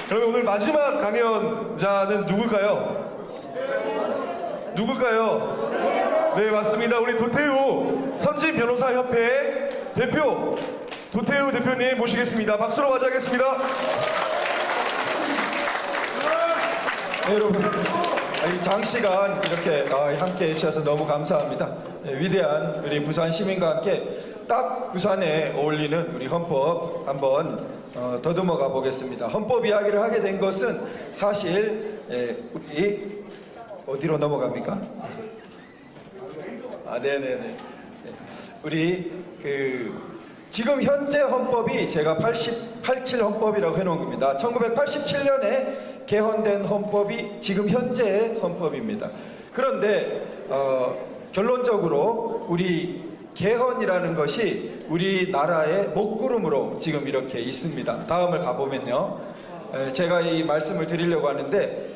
그러면 오늘 마지막 강연자는 누굴까요? 누굴까요? 네, 맞습니다. 우리 도태우 선진변호사협회 대표 도태우 대표님 모시겠습니다. 박수로 맞이하겠습니다. 네, 여러분, 이 장시간 이렇게 함께 해주셔서 너무 감사합니다. 네, 위대한 우리 부산 시민과 함께 딱 부산에 어울리는 우리 헌법 한번 더듬어가 보겠습니다. 헌법 이야기를 하게 된 것은 사실 우리 어디로 넘어갑니까? 네네네. 우리 지금 현재 헌법이 제가 87 헌법이라고 해놓은 겁니다. 1987년에 개헌된 헌법이 지금 현재의 헌법입니다. 그런데 결론적으로 우리 개헌이라는 것이 우리나라의 먹구름으로 지금 이렇게 있습니다. 다음을 가보면요. 제가 이 말씀을 드리려고 하는데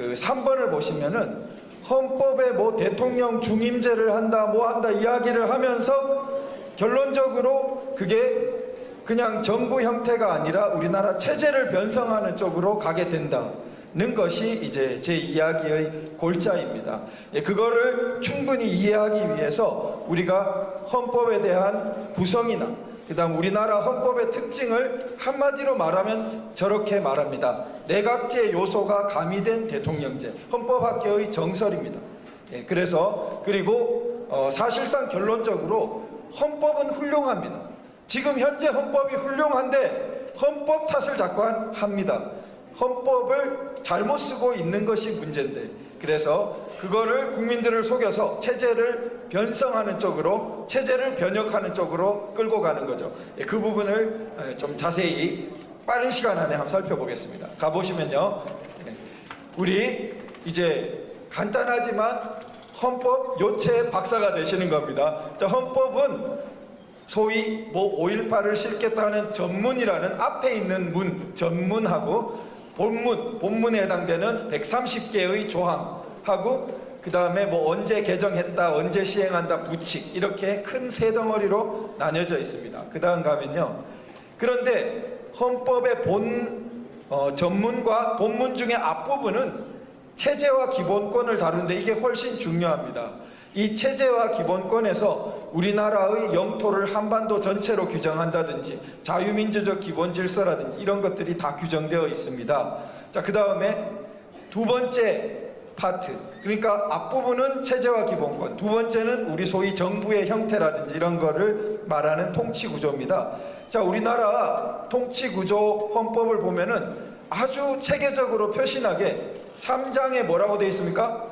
3번을 보시면은 헌법에 뭐 대통령 중임제를 한다 뭐 한다 이야기를 하면서 결론적으로 그게 그냥 정부 형태가 아니라 우리나라 체제를 변성하는 쪽으로 가게 된다는 것이 이제 제 이야기의 골자입니다. 그거를 충분히 이해하기 위해서 우리가 헌법에 대한 구성이나 그다음 우리나라 헌법의 특징을 한마디로 말하면 저렇게 말합니다. 내각제 요소가 가미된 대통령제, 헌법학계의 정설입니다. 그리고 사실상 결론적으로 헌법은 훌륭합니다. 지금 현재 헌법이 훌륭한데 헌법 탓을 자꾸 합니다. 헌법을 잘못 쓰고 있는 것이 문제인데, 그래서 그거를 국민들을 속여서 체제를 변성하는 쪽으로, 체제를 변혁하는 쪽으로 끌고 가는 거죠. 그 부분을 좀 자세히 빠른 시간 안에 한번 살펴보겠습니다. 가보시면요, 우리 이제 간단하지만 헌법 요체 박사가 되시는 겁니다. 자, 헌법은 소위 뭐 5.18을 실겠다는 전문이라는 앞에 있는 문, 전문하고 본문에 해당되는 130개의 조항하고 그 다음에 뭐 언제 개정했다, 언제 시행한다, 부칙, 이렇게 큰 세 덩어리로 나뉘어져 있습니다. 그 다음 가면요. 그런데 헌법의 전문과 본문 중에 앞부분은 체제와 기본권을 다루는데 이게 훨씬 중요합니다. 이 체제와 기본권에서 우리나라의 영토를 한반도 전체로 규정한다든지 자유민주적 기본 질서라든지 이런 것들이 다 규정되어 있습니다. 자, 그 다음에 두 번째 파트, 그러니까 앞부분은 체제와 기본권, 두 번째는 우리 소위 정부의 형태라든지 이런 거를 말하는 통치구조입니다. 자, 우리나라 통치구조 헌법을 보면은 아주 체계적으로 표신하게 3장에 뭐라고 되어 있습니까?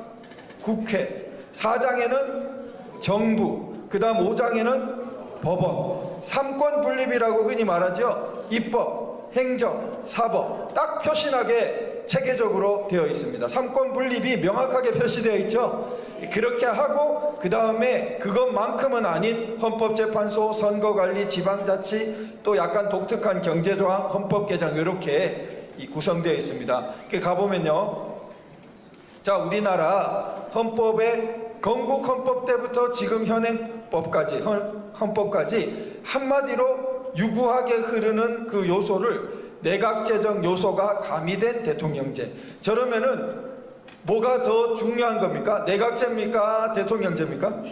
국회, 4장에는 정부, 그 다음 5장에는 법원, 삼권 분립이라고 흔히 말하죠. 입법, 행정, 사법, 딱 표신하게 체계적으로 되어 있습니다. 삼권 분립이 명확하게 표시되어 있죠. 그렇게 하고 그 다음에 그것만큼은 아닌 헌법재판소, 선거관리, 지방자치, 또 약간 독특한 경제조항, 헌법개정 이렇게 구성되어 있습니다. 가보면요, 자, 우리나라 헌법의 건국 헌법 때부터 지금 현행법까지, 헌법까지 한마디로 유구하게 흐르는 그 요소를 내각제적 요소가 가미된 대통령제. 저러면은 뭐가 더 중요한 겁니까? 내각제입니까? 대통령제입니까?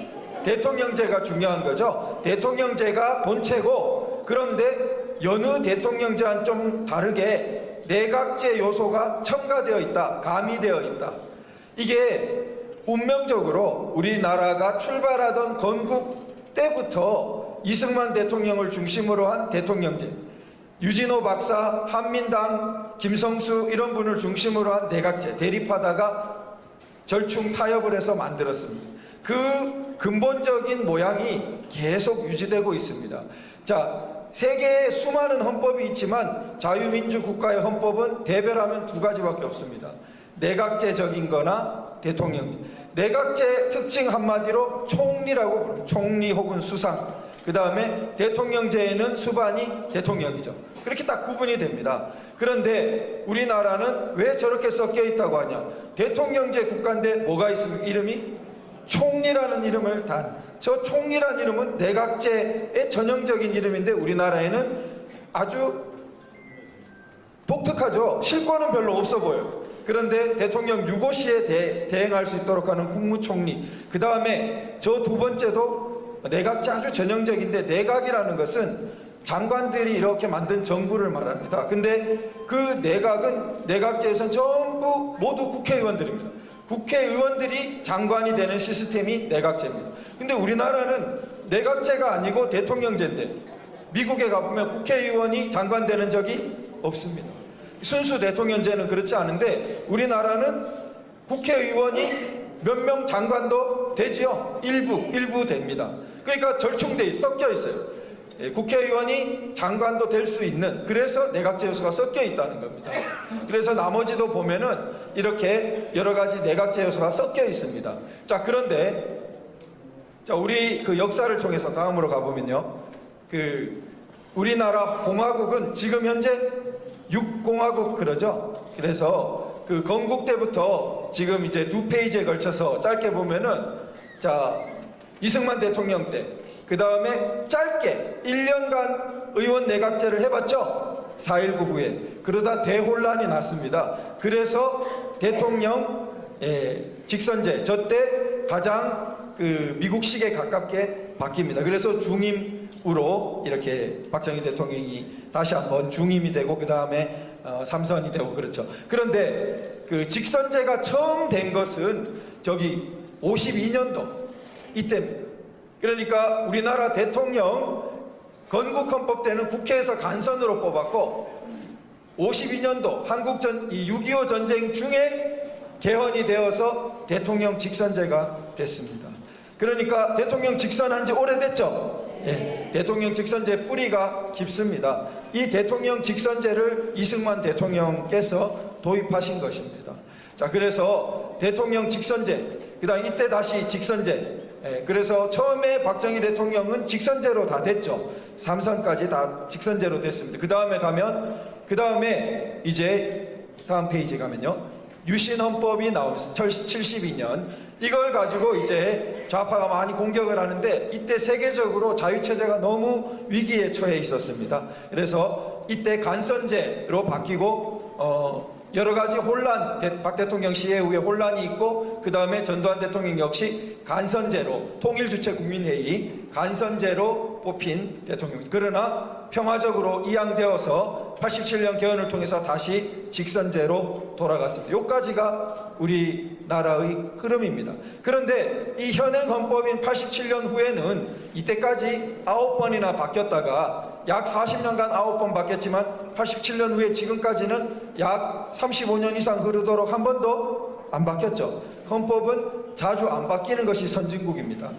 대통령제가 중요한 거죠. 대통령제가 본체고, 그런데 여느 대통령제와는 좀 다르게 내각제 요소가 첨가되어 있다, 가미되어 있다. 이게 운명적으로 우리나라가 출발하던 건국 때부터 이승만 대통령을 중심으로 한 대통령제, 유진호 박사, 한민당, 김성수 이런 분을 중심으로 한 내각제, 대립하다가 절충 타협을 해서 만들었습니다. 그 근본적인 모양이 계속 유지되고 있습니다. 자, 세계에 수많은 헌법이 있지만 자유민주 국가의 헌법은 대별하면 두 가지밖에 없습니다. 내각제적인 거나 대통령제. 내각제 특징 한마디로 총리라고 부릅니다. 총리 혹은 수상. 그 다음에 대통령제에는 수반이 대통령이죠. 그렇게 딱 구분이 됩니다. 그런데 우리나라는 왜 저렇게 섞여 있다고 하냐? 대통령제 국가인데 뭐가 있습니까? 이름이 총리라는 이름을 단. 저 총리라는 이름은 내각제의 전형적인 이름인데 우리나라에는 아주 독특하죠. 실권은 별로 없어 보여요. 그런데 대통령 유고시에 대행할 수 있도록 하는 국무총리, 그 다음에 저 두 번째도 내각제 아주 전형적인데, 내각이라는 것은 장관들이 이렇게 만든 정부를 말합니다. 근데 그 내각은, 내각제에서는 전부 모두 국회의원들입니다. 국회의원들이 장관이 되는 시스템이 내각제입니다. 근데 우리나라는 내각제가 아니고 대통령제인데, 미국에 가보면 국회의원이 장관 되는 적이 없습니다. 순수 대통령제는 그렇지 않은데, 우리나라는 국회의원이 몇 명 장관도 되지요. 일부 됩니다. 그러니까 절충돼 섞여 있어요. 국회의원이 장관도 될 수 있는, 그래서 내각제 요소가 섞여 있다는 겁니다. 그래서 나머지도 보면은 이렇게 여러 가지 내각제 요소가 섞여 있습니다. 자, 그런데 자, 우리 그 역사를 통해서 다음으로 가보면요, 우리나라 공화국은 지금 현재 6공화국 그러죠. 그래서 그 건국 때부터 지금 이제 2페이지에 걸쳐서 짧게 보면은, 자, 이승만 대통령 때, 그 다음에 짧게 1년간 의원 내각제를 해봤죠. 4.19 후에. 그러다 대혼란이 났습니다. 그래서 대통령 직선제, 저 때 가장 미국식에 가깝게 바뀝니다. 그래서 중임으로 이렇게 박정희 대통령이 다시 한번 중임이 되고, 그 다음에 3선이 되고 그렇죠. 그런데 그 직선제가 처음 된 것은 저기 52년도 이때입니다. 그러니까 우리나라 대통령 건국 헌법 때는 국회에서 간선으로 뽑았고, 52년도 이 6.25 전쟁 중에 개헌이 되어서 대통령 직선제가 됐습니다. 그러니까 대통령 직선한 지 오래됐죠. 예, 대통령 직선제 뿌리가 깊습니다. 이 대통령 직선제를 이승만 대통령께서 도입하신 것입니다. 자, 그래서 대통령 직선제, 그다음 이때 다시 직선제. 그래서 처음에 박정희 대통령은 직선제로 다 됐죠. 3선까지 다 직선제로 됐습니다. 그 다음에 이제 다음 페이지 가면요, 유신헌법이 나오면서 72년 이걸 가지고 이제 좌파가 많이 공격을 하는데, 이때 세계적으로 자유체제가 너무 위기에 처해 있었습니다. 그래서 이때 간선제로 바뀌고 여러 가지 혼란, 박 대통령 시해 후에 혼란이 있고, 그 다음에 전두환 대통령 역시 간선제로, 통일주체국민회의 간선제로 뽑힌 대통령. 그러나 평화적으로 이양되어서 87년 개헌을 통해서 다시 직선제로 돌아갔습니다. 여기까지가 우리나라의 흐름입니다. 그런데 이 현행 헌법인 87년 후에는 이때까지 9번이나 바뀌었다가 약 40년간 9번 바뀌었지만, 87년 후에 지금까지는 약 35년 이상 흐르도록 한 번도 안 바뀌었죠. 헌법은 자주 안 바뀌는 것이 선진국입니다.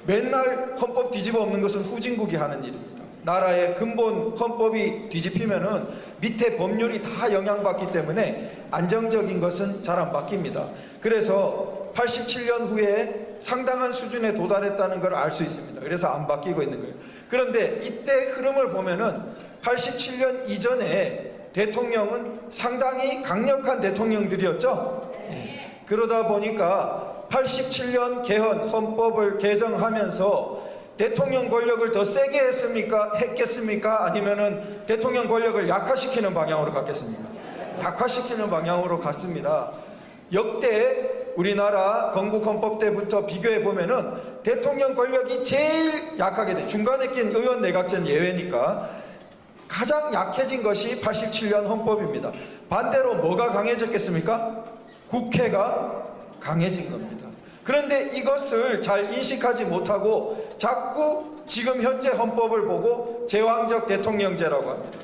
맨날 헌법 뒤집어 엎는 것은 후진국이 하는 일입니다. 나라의 근본 헌법이 뒤집히면은 밑에 법률이 다 영향받기 때문에 안정적인 것은 잘 안 바뀝니다. 그래서 87년 후에 상당한 수준에 도달했다는 걸 알 수 있습니다. 그래서 안 바뀌고 있는 거예요. 그런데 이때 흐름을 보면은 87년 이전에 대통령은 상당히 강력한 대통령들이었죠. 그러다 보니까 87년 개헌 헌법을 개정하면서 대통령 권력을 더 세게 했겠습니까? 아니면은 대통령 권력을 약화시키는 방향으로 갔겠습니까? 약화시키는 방향으로 갔습니다. 역대 우리나라 건국 헌법 때부터 비교해 보면은 대통령 권력이 제일 약하게 돼. 중간에 낀 의원 내각제는 예외니까 가장 약해진 것이 87년 헌법입니다. 반대로 뭐가 강해졌겠습니까? 국회가 강해진 겁니다. 그런데 이것을 잘 인식하지 못하고 자꾸 지금 현재 헌법을 보고 제왕적 대통령제라고 합니다.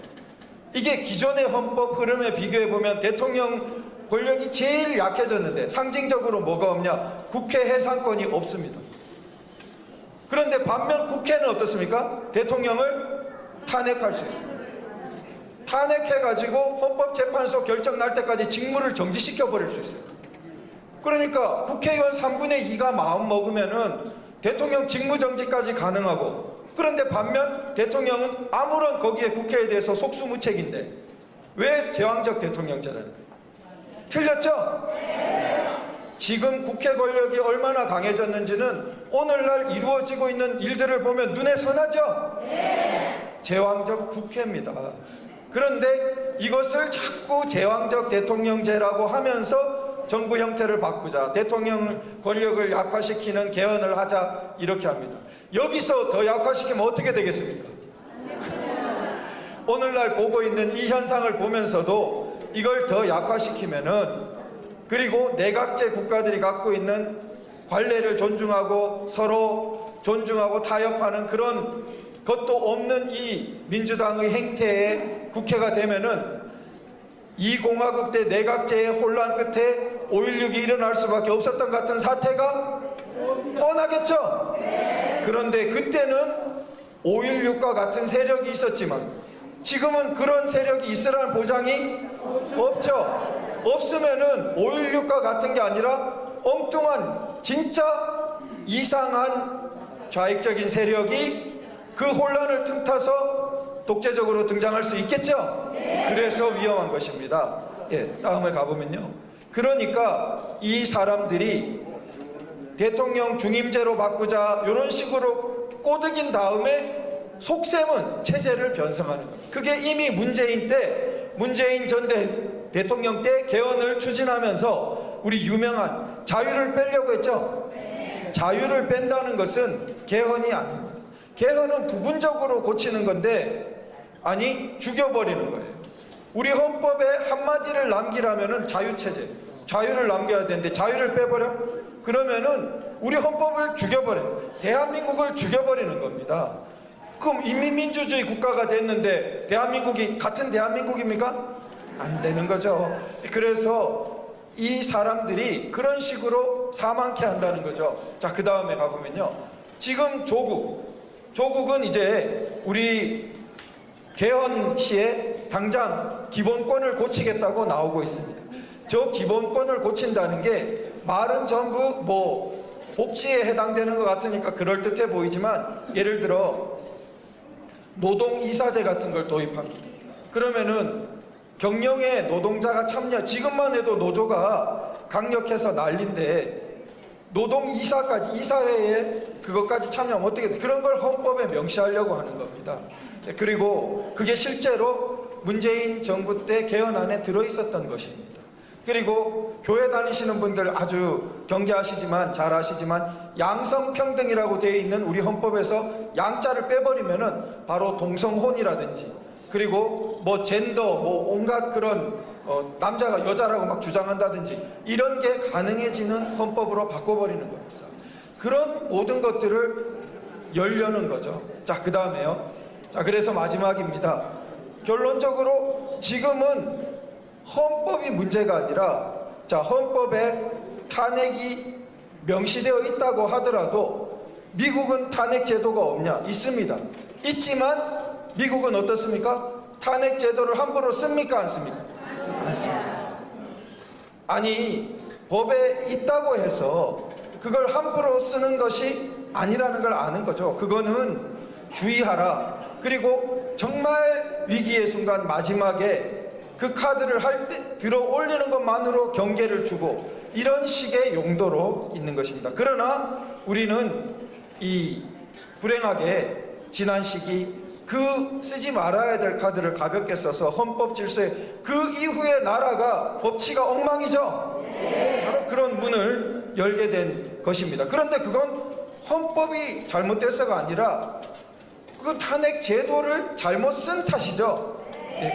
이게 기존의 헌법 흐름에 비교해 보면 대통령 권력이 제일 약해졌는데 상징적으로 뭐가 없냐? 국회 해산권이 없습니다. 그런데 반면 국회는 어떻습니까? 대통령을 탄핵할 수 있습니다. 탄핵해가지고 헌법재판소 결정 날 때까지 직무를 정지시켜 버릴 수 있어요. 그러니까 국회의원 3분의 2가 마음 먹으면은 대통령 직무정지까지 가능하고, 그런데 반면 대통령은 아무런 거기에 국회에 대해서 속수무책인데 왜 제왕적 대통령제라는 거예요? 틀렸죠? 지금 국회 권력이 얼마나 강해졌는지는 오늘날 이루어지고 있는 일들을 보면 눈에 선하죠? 제왕적 국회입니다. 그런데 이것을 자꾸 제왕적 대통령제라고 하면서 정부 형태를 바꾸자, 대통령 권력을 약화시키는 개헌을 하자, 이렇게 합니다. 여기서 더 약화시키면 어떻게 되겠습니까? 오늘날 보고 있는 이 현상을 보면서도 이걸 더 약화시키면은, 그리고 내각제 국가들이 갖고 있는 관례를 존중하고 서로 존중하고 타협하는 그런 것도 없는 이 민주당의 행태에 국회가 되면은 이 공화국 때 내각제의 혼란 끝에 5.16이 일어날 수밖에 없었던 같은 사태가 뻔하겠죠? 그런데 그때는 5.16과 같은 세력이 있었지만 지금은 그런 세력이 있으라는 보장이 없죠. 없으면은 5.16과 같은 게 아니라 엉뚱한 진짜 이상한 좌익적인 세력이 그 혼란을 틈타서 독재적으로 등장할 수 있겠죠. 그래서 위험한 것입니다. 예, 다음에 가보면요. 그러니까 이 사람들이 대통령 중임제로 바꾸자 이런 식으로 꼬드긴 다음에 속셈은 체제를 변성하는 겁니다. 그게 이미 문재인 전 대통령 때 개헌을 추진하면서 우리 유명한 자유를 빼려고 했죠. 자유를 뺀다는 것은 개헌이 아닙니다. 개헌은 부분적으로 고치는 건데, 아니 죽여버리는 거예요. 우리 헌법에 한마디를 남기라면은 자유체제, 자유를 남겨야 되는데 자유를 빼버려? 그러면은 우리 헌법을 죽여버려, 대한민국을 죽여버리는 겁니다. 그럼 인민민주주의 국가가 됐는데 대한민국이 같은 대한민국입니까? 안 되는 거죠. 그래서 이 사람들이 그런 식으로 사망케 한다는 거죠. 자, 그 다음에 가보면요. 지금 조국은 이제 우리 개헌 시에 당장 기본권을 고치겠다고 나오고 있습니다. 저 기본권을 고친다는 게 말은 전부 뭐 복지에 해당되는 것 같으니까 그럴듯해 보이지만, 예를 들어 노동이사제 같은 걸 도입합니다. 그러면은 경영에 노동자가 참여, 지금만 해도 노조가 강력해서 난리인데 노동이사까지, 이사회에 그것까지 참여하면 어떻게 돼? 그런 걸 헌법에 명시하려고 하는 겁니다. 그리고 그게 실제로 문재인 정부 때 개헌안에 들어있었던 것입니다. 그리고 교회 다니시는 분들 아주 경계하시지만 잘 아시지만 양성평등이라고 되어 있는 우리 헌법에서 양자를 빼버리면은 바로 동성혼이라든지, 그리고 뭐 젠더, 뭐 온갖 그런 남자가 여자라고 막 주장한다든지 이런 게 가능해지는 헌법으로 바꿔버리는 겁니다. 그런 모든 것들을 열려는 거죠. 자, 그 다음에요. 자, 그래서 마지막입니다. 결론적으로 지금은 헌법이 문제가 아니라, 자, 헌법에 탄핵이 명시되어 있다고 하더라도 미국은 탄핵 제도가 없냐? 있습니다. 있지만 미국은 어떻습니까? 탄핵 제도를 함부로 씁니까? 안 씁니까? 안 씁니다. 아니, 법에 있다고 해서 그걸 함부로 쓰는 것이 아니라는 걸 아는 거죠. 그거는 주의하라. 그리고 정말 위기의 순간 마지막에 그 카드를 할 때 들어 올리는 것만으로 경계를 주고, 이런 식의 용도로 있는 것입니다. 그러나 우리는 이 불행하게 지난 시기 그 쓰지 말아야 될 카드를 가볍게 써서 헌법 질서에, 그 이후에 나라가 법치가 엉망이죠. 바로 그런 문을 열게 된 것입니다. 그런데 그건 헌법이 잘못돼서가 아니라 그 탄핵 제도를 잘못 쓴 탓이죠.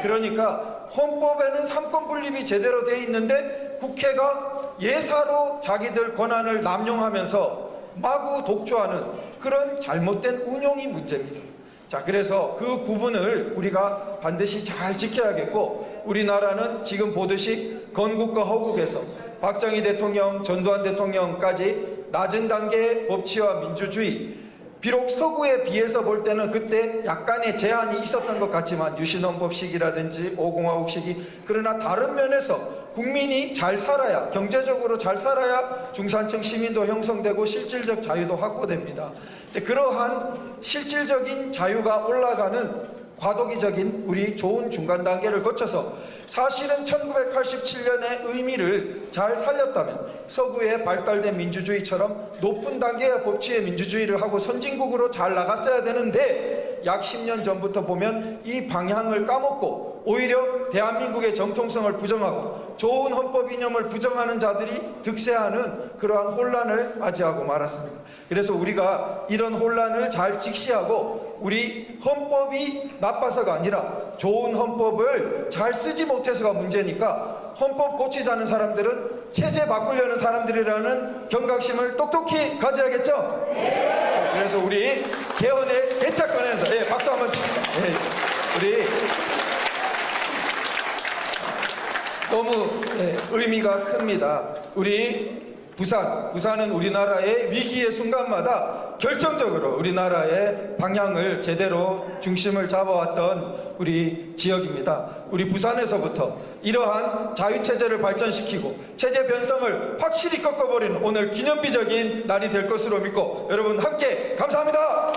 그러니까 헌법에는 삼권 분립이 제대로 되어 있는데 국회가 예사로 자기들 권한을 남용하면서 마구 독주하는 그런 잘못된 운용이 문제입니다. 자, 그래서 그 구분을 우리가 반드시 잘 지켜야겠고, 우리나라는 지금 보듯이 건국과 허국에서 박정희 대통령, 전두환 대통령까지 낮은 단계의 법치와 민주주의, 비록 서구에 비해서 볼 때는 그때 약간의 제한이 있었던 것 같지만 유신헌법식이라든지 5공화국식이, 그러나 다른 면에서 국민이 잘 살아야, 경제적으로 잘 살아야 중산층 시민도 형성되고 실질적 자유도 확보됩니다. 이제 그러한 실질적인 자유가 올라가는 과도기적인 우리 좋은 중간 단계를 거쳐서 사실은 1987년의 의미를 잘 살렸다면 서구의 발달된 민주주의처럼 높은 단계의 법치의 민주주의를 하고 선진국으로 잘 나갔어야 되는데, 약 10년 전부터 보면 이 방향을 까먹고 오히려 대한민국의 정통성을 부정하고 좋은 헌법 이념을 부정하는 자들이 득세하는 그러한 혼란을 맞이하고 말았습니다. 그래서 우리가 이런 혼란을 잘 직시하고 우리 헌법이 나빠서가 아니라 좋은 헌법을 잘 쓰지 못해서가 문제니까 헌법 고치자는 사람들은 체제 바꾸려는 사람들이라는 경각심을 똑똑히 가져야겠죠? 그래서 우리 개헌의 개척권에서 박수 한번 칩시다. 우리 너무 의미가 큽니다. 우리 부산은 우리나라의 위기의 순간마다 결정적으로 우리나라의 방향을 제대로 중심을 잡아왔던 우리 지역입니다. 우리 부산에서부터 이러한 자유체제를 발전시키고 체제 변성을 확실히 꺾어버리는 오늘 기념비적인 날이 될 것으로 믿고 여러분 함께 감사합니다.